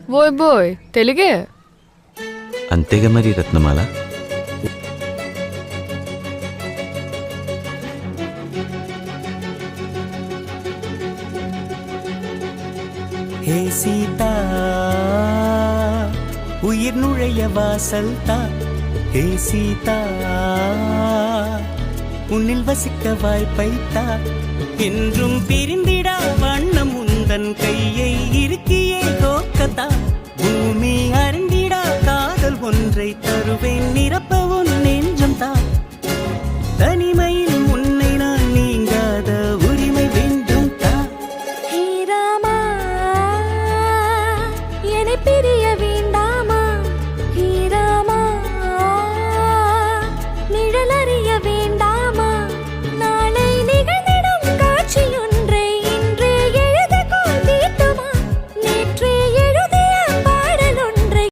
ఓయ్ బోయ్ తెలుగే అంతేగా మరి రత్నమాల. ஹே சீதா உயிர் நுழைய வாசல் தா. ஹே சீதா உன்னில் வசிக்க வாய்ப்பை தா. என்றும் பிரிந்திடா வண்ணம் உந்தன் கையை இருக்கியே கோக்கத்தா.